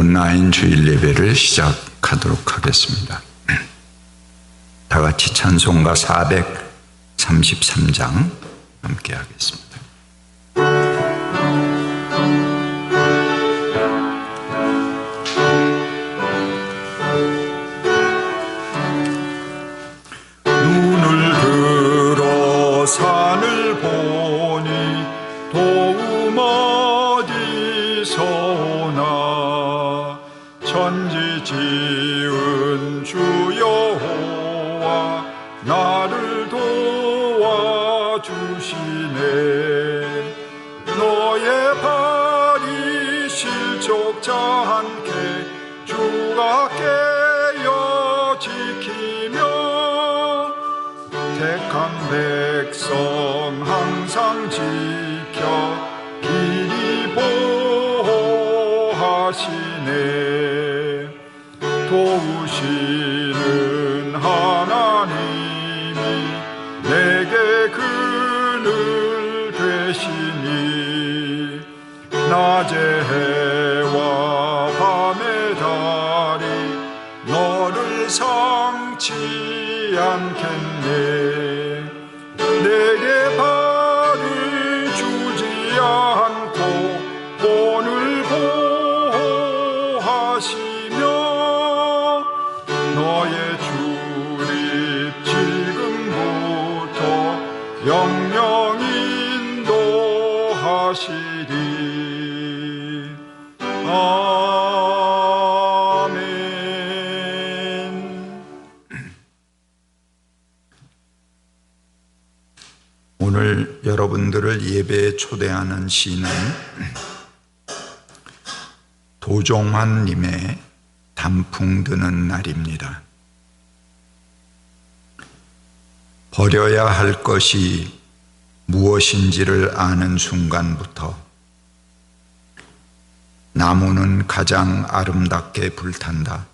온라인 주일 예배를 시작하도록 하겠습니다. 다 같이 찬송가 433장 함께 하겠습니다. 눈을 들어 산을 보니 도움 어디서 오나 천지 지은 주 여호와 나를 도와주시네. 너의 발이 실족자 않게 주가 깨어 지키며 택한 백성 항상 지켜 길이 보호하시네. 도우시는 하나님이 내게 그늘 되시니 낮의 해와 밤의 달이 너를 상치 않겠네. 내게 발을 주지 않고 본을 보호하시며 너의 출입 지금부터 영영 인도하시리. 오늘 여러분들을 예배에 초대하는 시는 도종환님의 단풍 드는 날입니다. 버려야 할 것이 무엇인지를 아는 순간부터 나무는 가장 아름답게 불탄다.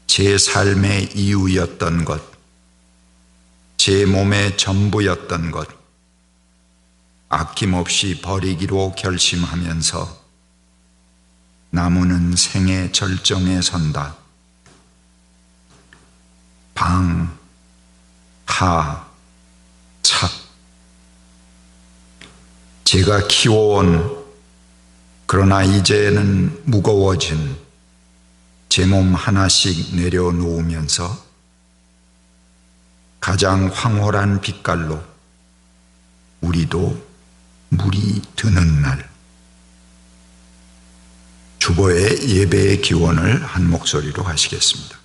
제 삶의 이유였던 것, 제 몸의 전부였던 것, 아낌없이 버리기로 결심하면서 나무는 생의 절정에 선다. 방, 하, 착. 제가 키워온 그러나 이제는 무거워진 제 몸 하나씩 내려놓으면서 가장 황홀한 빛깔로 우리도 물이 드는 날, 주보의 예배의 기원을 한 목소리로 하시겠습니다.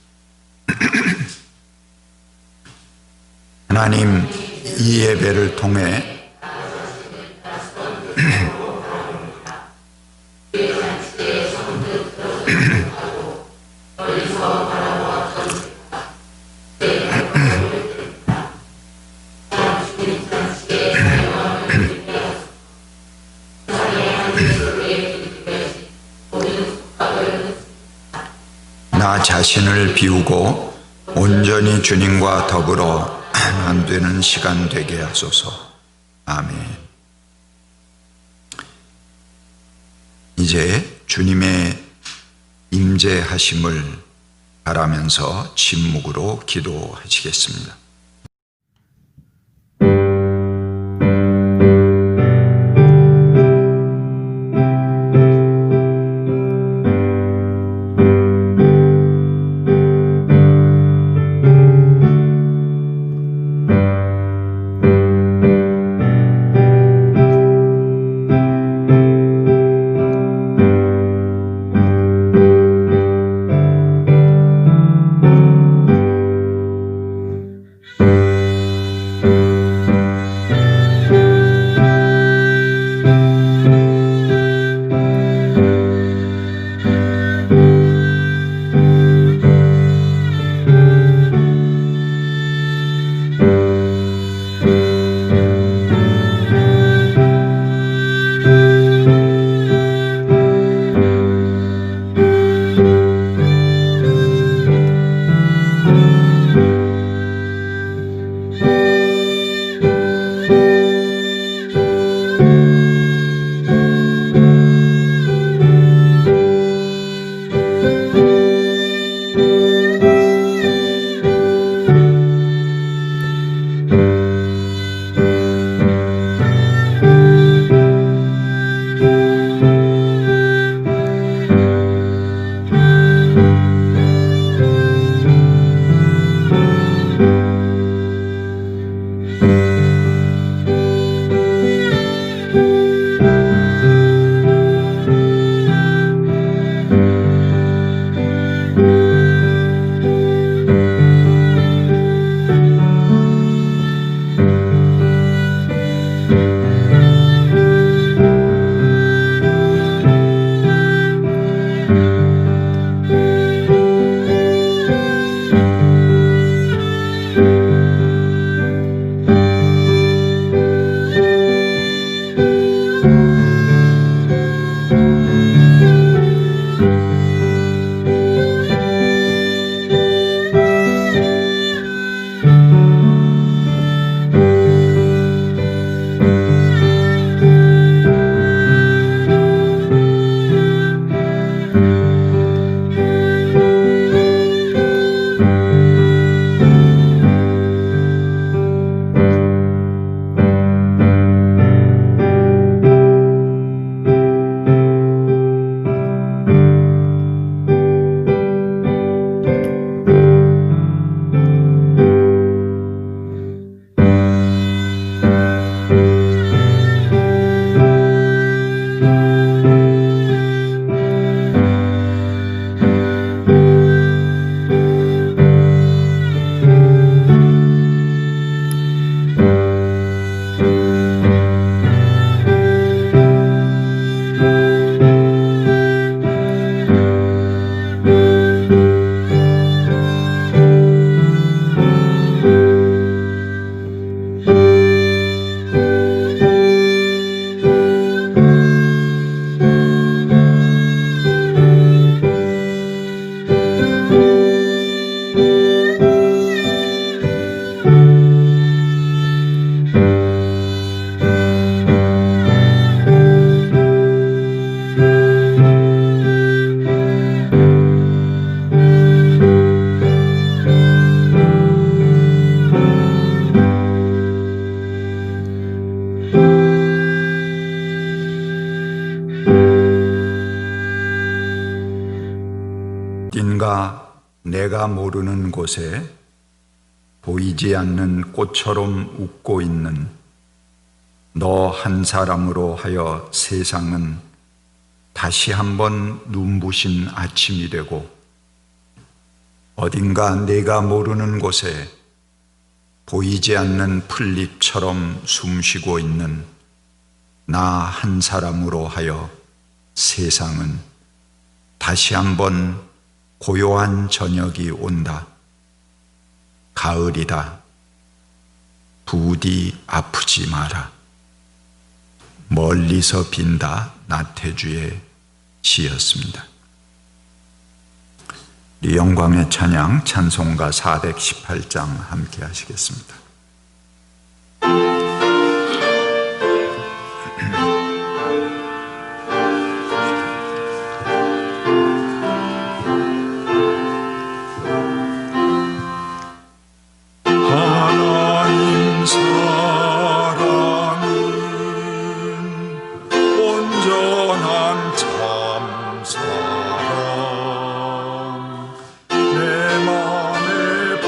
하나님, 이 예배를 통해 나 자신을 비우고 온전히 주님과 더불어 만되는 시간 되게 하소서. 아멘. 이제 주님의 임재하심을 바라면서 침묵으로 기도하시겠습니다. 어딘가 내가 모르는 곳에 보이지 않는 꽃처럼 웃고 있는 너 한 사람으로 하여 세상은 다시 한번 눈부신 아침이 되고, 어딘가 내가 모르는 곳에 보이지 않는 풀잎처럼 숨쉬고 있는 나 한 사람으로 하여 세상은 다시 한번 고요한 저녁이 온다. 가을이다. 부디 아프지 마라. 멀리서 빈다. 나태주의 시였습니다. 우리 영광의 찬양 찬송가 418장 함께 하시겠습니다. 하나님 사랑은 온전한 참 사랑, 내 맘에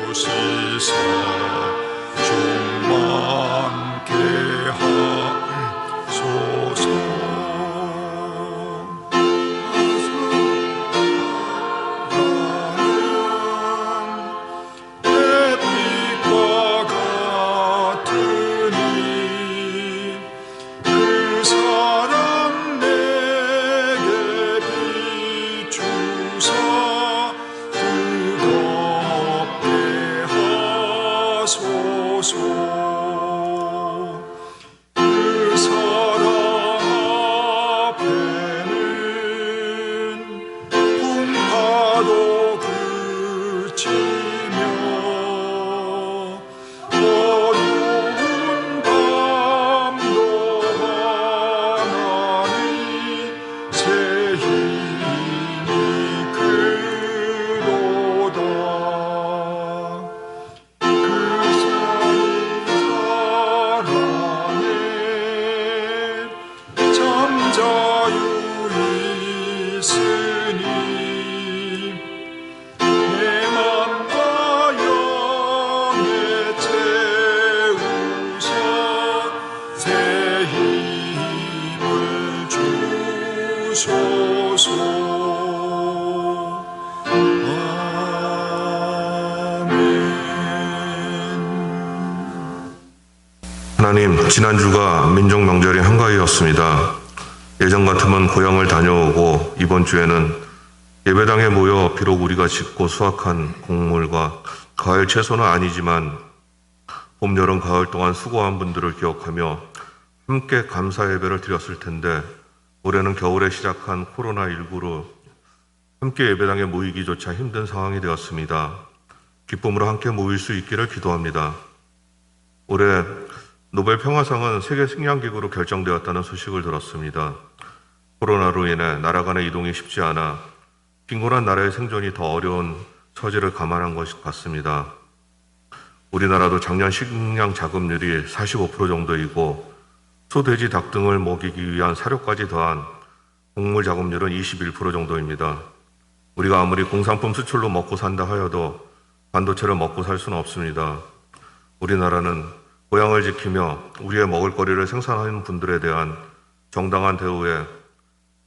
부어주시사 충만케 하소서. 그 사랑 앞에는 풍파도 그치며 어두운 밤도 하나니 새 힘이 그로다. 하나님, 지난주가 민족명절이 한가위였습니다. 예전 같으면 고향을 다녀오고 이번 주에는 예배당에 모여 비록 우리가 짓고 수확한 곡물과 가을 채소는 아니지만 봄, 여름, 가을 동안 수고한 분들을 기억하며 함께 감사 예배를 드렸을 텐데, 올해는 겨울에 시작한 코로나19로 함께 예배당에 모이기조차 힘든 상황이 되었습니다. 기쁨으로 함께 모일 수 있기를 기도합니다. 올해 노벨 평화상은 세계 식량기구로 결정되었다는 소식을 들었습니다. 코로나로 인해 나라 간의 이동이 쉽지 않아 빈곤한 나라의 생존이 더 어려운 처지를 감안한 것 같습니다. 우리나라도 작년 식량 자급률이 45% 정도이고 소, 돼지, 닭 등을 먹이기 위한 사료까지 더한 곡물 자급률은 21% 정도입니다. 우리가 아무리 공산품 수출로 먹고 산다 하여도 반도체를 먹고 살 수는 없습니다. 우리나라는 고향을 지키며 우리의 먹을거리를 생산하는 분들에 대한 정당한 대우에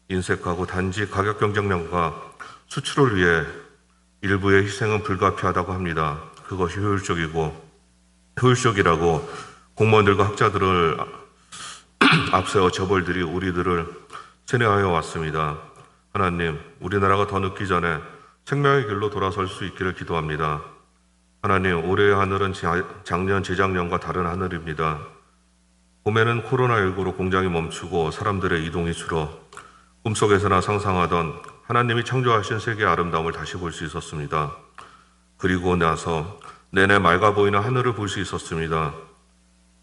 인색하고 단지 가격 경쟁력과 수출을 위해 일부의 희생은 불가피하다고 합니다. 그것이 효율적이라고 공무원들과 학자들을 앞세워 재벌들이 우리들을 세뇌하여 왔습니다. 하나님, 우리나라가 더 늦기 전에 생명의 길로 돌아설 수 있기를 기도합니다. 하나님, 올해의 하늘은 작년, 재작년과 다른 하늘입니다. 봄에는 코로나19로 공장이 멈추고 사람들의 이동이 줄어 꿈속에서나 상상하던 하나님이 창조하신 세계의 아름다움을 다시 볼 수 있었습니다. 그리고 나서 내내 맑아 보이는 하늘을 볼 수 있었습니다.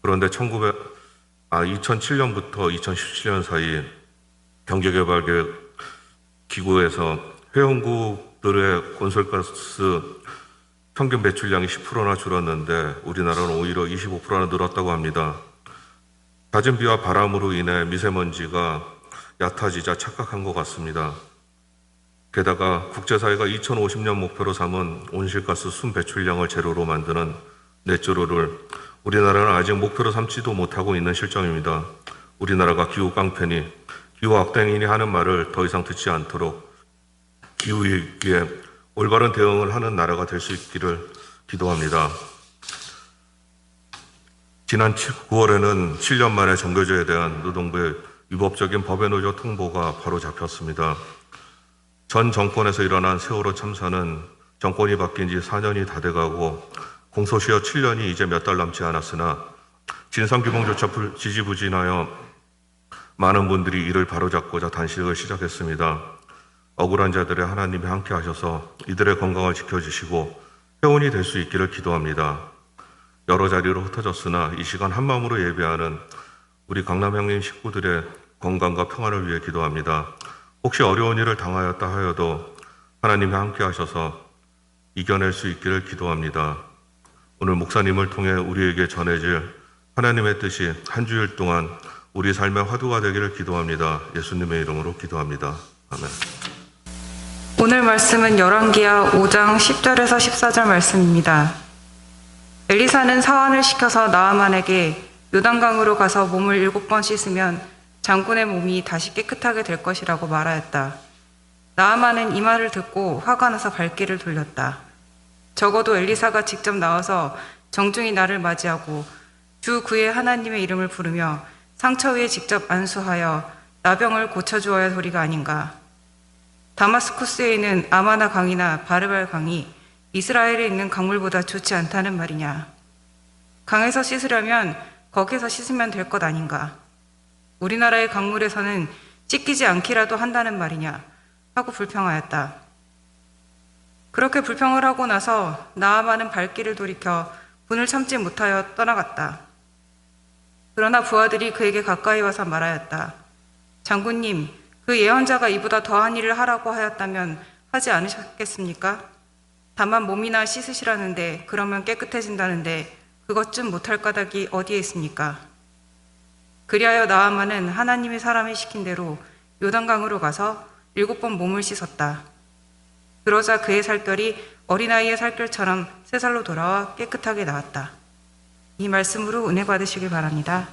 그런데 2007년부터 2017년 사이 경제개발기구에서 회원국들의 온실가스 평균 배출량이 10%나 줄었는데 우리나라는 오히려 25%나 늘었다고 합니다. 잦은 비와 바람으로 인해 미세먼지가 얕아지자 착각한 것 같습니다. 게다가 국제사회가 2050년 목표로 삼은 온실가스 순 배출량을 제로로 만드는 넷제로를 우리나라는 아직 목표로 삼지도 못하고 있는 실정입니다. 우리나라가 기후 깡패니 기후 악당이니 하는 말을 더 이상 듣지 않도록 기후위기에 올바른 대응을 하는 나라가 될 수 있기를 기도합니다. 지난 9월에는 7년 만에 정교조에 대한 노동부의 위법적인 법의 노조 통보가 바로 잡혔습니다. 전 정권에서 일어난 세월호 참사는 정권이 바뀐 지 4년이 다 돼가고 공소시효 7년이 이제 몇 달 남지 않았으나 진상규명조차 지지부진하여 많은 분들이 이를 바로잡고자 단식을 시작했습니다. 억울한 자들의 하나님이 함께 하셔서 이들의 건강을 지켜주시고 회원이 될 수 있기를 기도합니다. 여러 자리로 흩어졌으나 이 시간 한마음으로 예배하는 우리 강남 형님 식구들의 건강과 평안을 위해 기도합니다. 혹시 어려운 일을 당하였다 하여도 하나님이 함께 하셔서 이겨낼 수 있기를 기도합니다. 오늘 목사님을 통해 우리에게 전해질 하나님의 뜻이 한 주일 동안 우리 삶의 화두가 되기를 기도합니다. 예수님의 이름으로 기도합니다. 아멘. 오늘 말씀은 열왕기하 5장 10절에서 14절 말씀입니다. 엘리사는 사환을 시켜서 나아만에게 요단강으로 가서 몸을 7번 씻으면 장군의 몸이 다시 깨끗하게 될 것이라고 말하였다. 나아만은 이 말을 듣고 화가 나서 발길을 돌렸다. 적어도 엘리사가 직접 나와서 정중히 나를 맞이하고 주 그의 하나님의 이름을 부르며 상처 위에 직접 안수하여 나병을 고쳐주어야 할 소리가 아닌가. 다마스쿠스에 있는 아마나 강이나 바르발 강이 이스라엘에 있는 강물보다 좋지 않다는 말이냐. 강에서 씻으려면 거기서 씻으면 될 것 아닌가. 우리나라의 강물에서는 씻기지 않기라도 한다는 말이냐 하고 불평하였다. 그렇게 불평을 하고 나서 나아만은 발길을 돌이켜 분을 참지 못하여 떠나갔다. 그러나 부하들이 그에게 가까이 와서 말하였다. 장군님, 그 예언자가 이보다 더한 일을 하라고 하였다면 하지 않으셨겠습니까? 다만 몸이나 씻으시라는데 그러면 깨끗해진다는데 그것 좀 못할 까닭이 어디에 있습니까? 그리하여 나아만은 하나님의 사람이 시킨 대로 요단강으로 가서 7번 몸을 씻었다. 그러자 그의 살결이 어린아이의 살결처럼 새 살로 돌아와 깨끗하게 나왔다. 이 말씀으로 은혜 받으시길 바랍니다.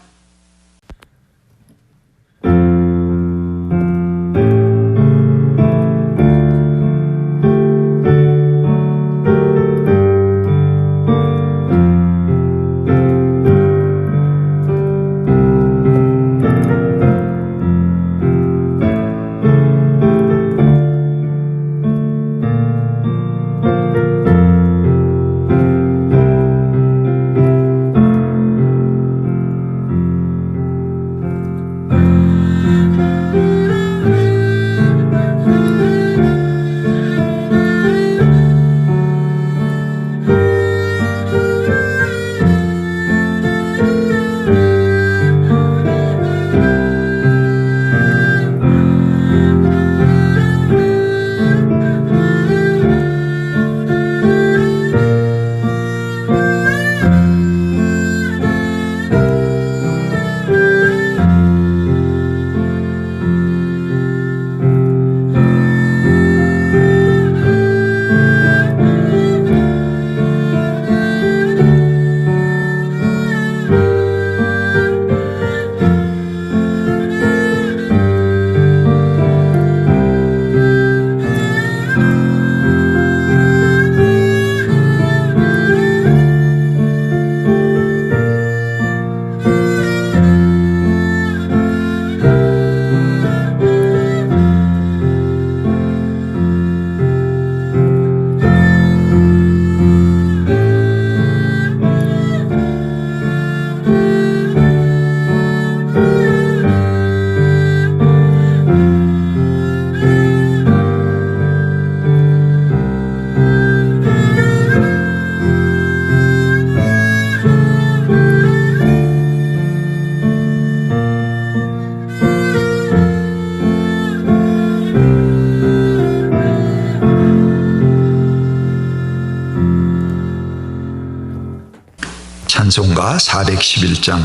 찬송가 411장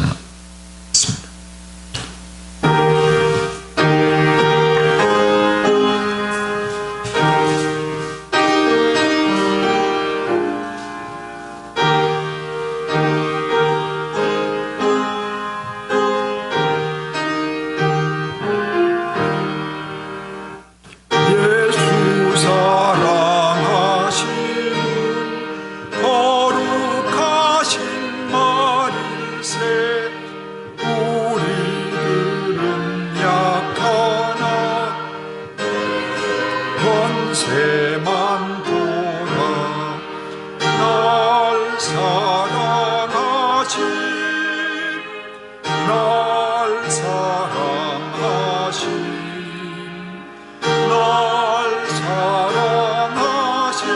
날 사랑하신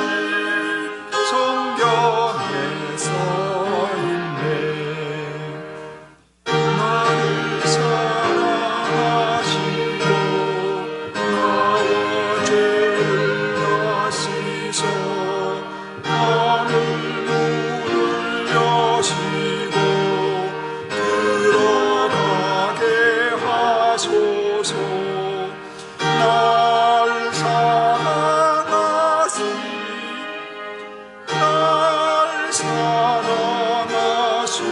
성경에 써있네. 나를 사랑하시고 나와 죄를 다시소 하늘 문을 여시고 들어가게 하소서. 날 사랑하신 날 사랑하신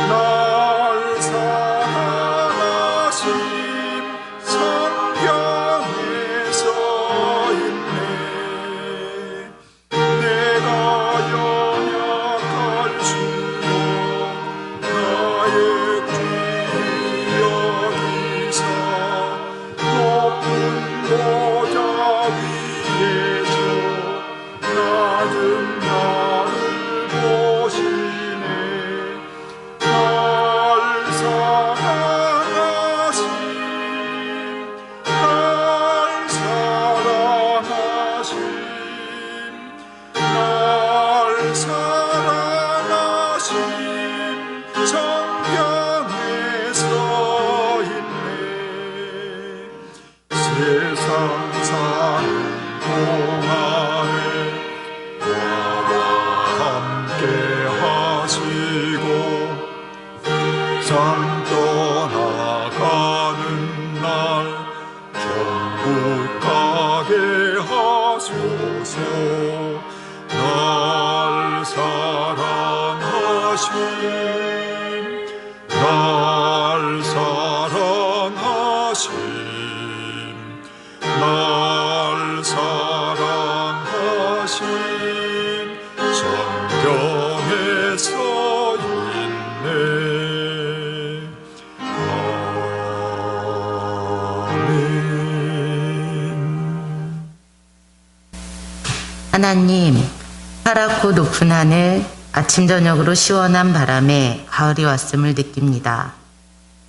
날 사랑하신 성경에 써있네. 내가 연약할수록 나의 귀 여기사 높은 보좌 위에서 낮은 나를 보시네. 날 사랑하신 날 사랑하신 날 사랑하신 성경에 써있네. 세상 사는 동안에 나와 함께 하시고 산 떠나가는 날 천국 가게 하소서. 날 사랑하신 날 사랑하신 날 사랑하신 성경에 써있네. 아멘. 하나님, 파랗고 높은 하늘, 아침 저녁으로 시원한 바람에 가을이 왔음을 느낍니다.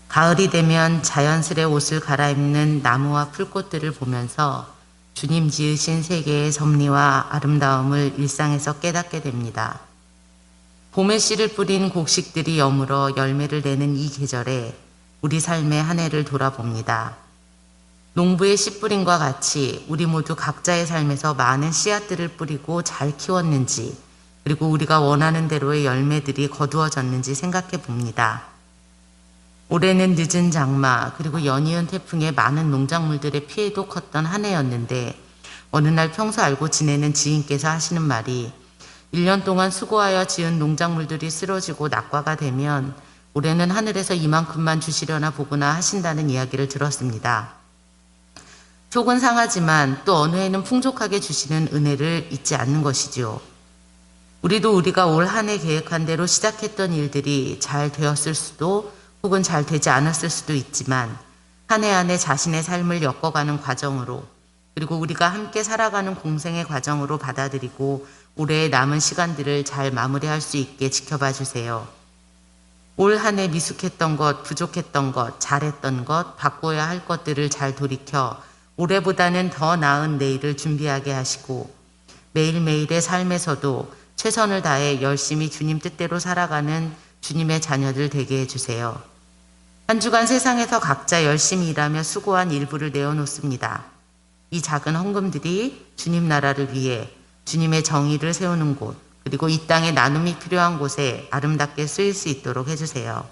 가을이 되면 자연스레 옷을 갈아입는 나무와 풀꽃들을 보면서 주님 지으신 세계의 섭리와 아름다움을 일상에서 깨닫게 됩니다. 봄에 씨를 뿌린 곡식들이 여물어 열매를 내는 이 계절에 우리 삶의 한 해를 돌아봅니다. 농부의 씨 뿌림과 같이 우리 모두 각자의 삶에서 많은 씨앗들을 뿌리고 잘 키웠는지, 그리고 우리가 원하는 대로의 열매들이 거두어졌는지 생각해 봅니다. 올해는 늦은 장마 그리고 연이은 태풍에 많은 농작물들의 피해도 컸던 한 해였는데, 어느 날 평소 알고 지내는 지인께서 하시는 말이 1년 동안 수고하여 지은 농작물들이 쓰러지고 낙과가 되면 올해는 하늘에서 이만큼만 주시려나 보구나 하신다는 이야기를 들었습니다. 속은 상하지만 또 어느 해는 풍족하게 주시는 은혜를 잊지 않는 것이지요. 우리도 우리가 올 한 해 계획한 대로 시작했던 일들이 잘 되었을 수도 혹은 잘 되지 않았을 수도 있지만, 한 해 한 해 자신의 삶을 엮어가는 과정으로, 그리고 우리가 함께 살아가는 공생의 과정으로 받아들이고 올해의 남은 시간들을 잘 마무리할 수 있게 지켜봐 주세요. 올 한 해 미숙했던 것, 부족했던 것, 잘했던 것, 바꿔야 할 것들을 잘 돌이켜 올해보다는 더 나은 내일을 준비하게 하시고, 매일매일의 삶에서도 최선을 다해 열심히 주님 뜻대로 살아가는 주님의 자녀들 되게 해주세요. 한 주간 세상에서 각자 열심히 일하며 수고한 일부를 내어놓습니다. 이 작은 헌금들이 주님 나라를 위해 주님의 정의를 세우는 곳, 그리고 이 땅에 나눔이 필요한 곳에 아름답게 쓰일 수 있도록 해주세요.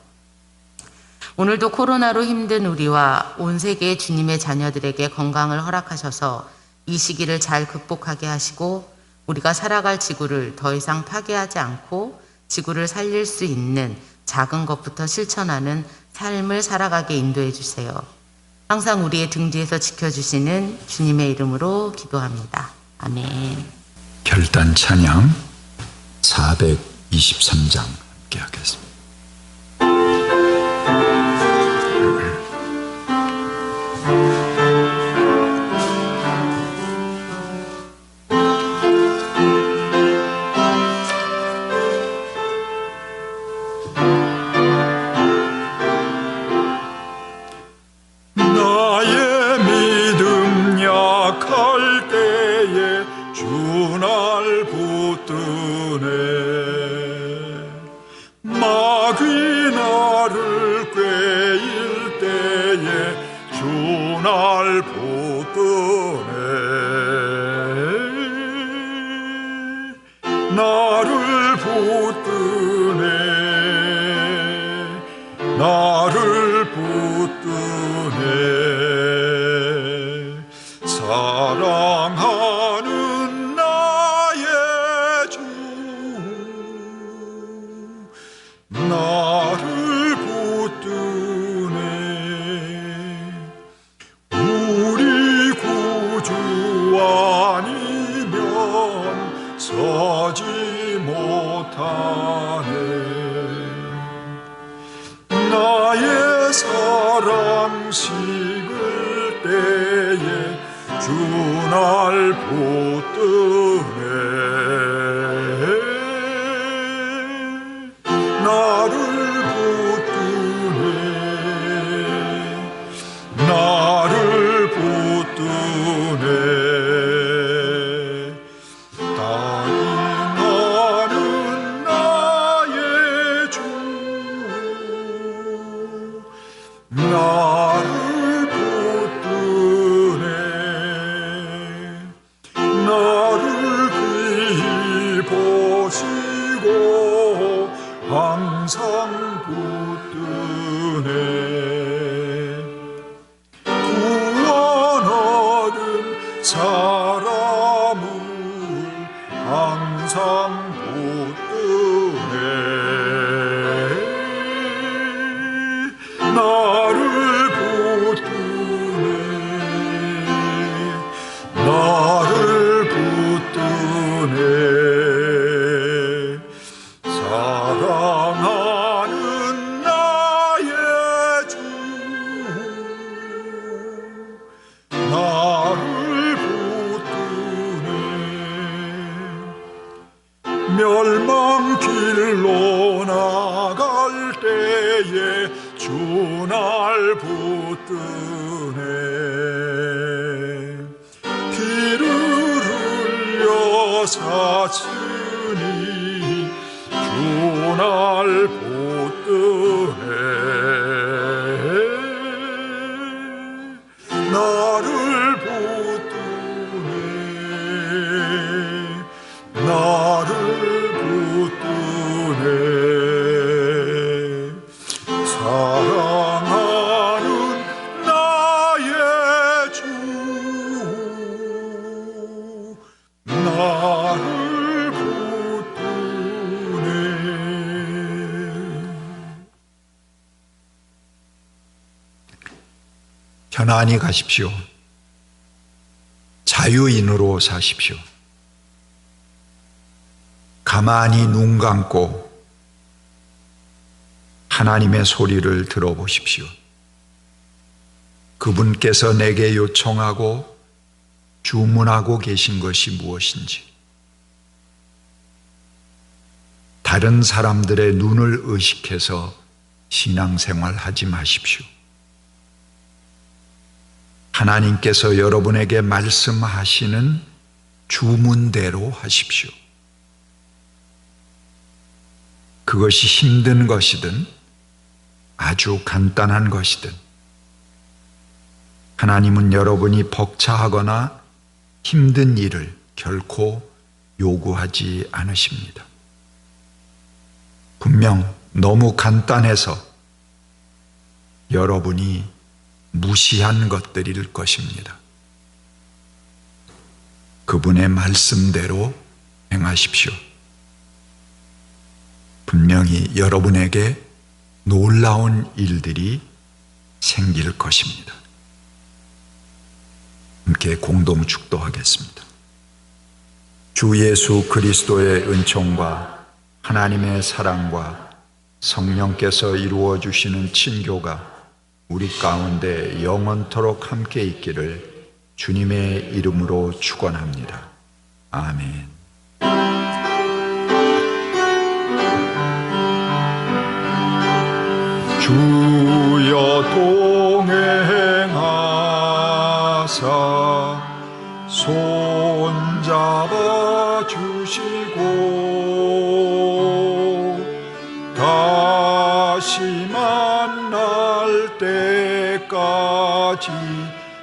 오늘도 코로나로 힘든 우리와 온 세계의 주님의 자녀들에게 건강을 허락하셔서 이 시기를 잘 극복하게 하시고, 우리가 살아갈 지구를 더 이상 파괴하지 않고 지구를 살릴 수 있는 작은 것부터 실천하는 삶을 살아가게 인도해 주세요. 항상 우리의 등 뒤에서 지켜주시는 주님의 이름으로 기도합니다. 아멘. 결단 찬양 423장 함께 하겠습니다. 때에 주 날 붙드네. 나를 붙드네. 나를 붙드네. 사랑하는 나의 주 나를 붙드네. 우리 구주 아니면 서지 못하네. 나의 사랑 식을 때에 주 날 붙드네. 나를 붙드네. 나를 붙드네. 따윈하는 나의 주 나를 붙드네. 나를 귀히 보시고 항상 붙드네. 구원 얻은 사람을 항상 붙드네. 나를 붙드네. 나를 붙드네. 사랑하는 나의 주 나를 붙드네. 멸망길로 나갈 때에 주 날 붙드네. 피를 흘려 샀으니 주 날 붙드네. 나를 붙드네. 나를 붙드네. 사랑하는 나의 주 나를 붙드네. 편안히 가십시오. 자유인으로 사십시오. 가만히 눈 감고 하나님의 소리를 들어보십시오. 그분께서 내게 요청하고 주문하고 계신 것이 무엇인지. 다른 사람들의 눈을 의식해서 신앙생활 하지 마십시오. 하나님께서 여러분에게 말씀하시는 주문대로 하십시오. 그것이 힘든 것이든 아주 간단한 것이든 하나님은 여러분이 벅차하거나 힘든 일을 결코 요구하지 않으십니다. 분명 너무 간단해서 여러분이 무시한 것들일 것입니다. 그분의 말씀대로 행하십시오. 분명히 여러분에게 놀라운 일들이 생길 것입니다. 함께 공동 축도하겠습니다. 주 예수 그리스도의 은총과 하나님의 사랑과 성령께서 이루어 주시는 친교가 우리 가운데 영원토록 함께 있기를 주님의 이름으로 축원합니다. 아멘. 주여 동행하사 손잡아 주시고 다시 만날 때까지 때까지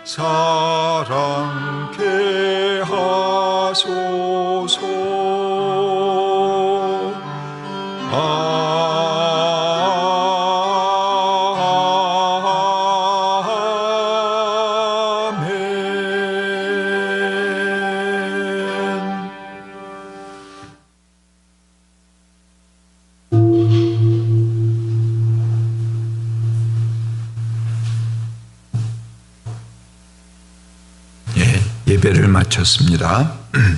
사랑케 하소서. 아멘. 예배를 마쳤습니다.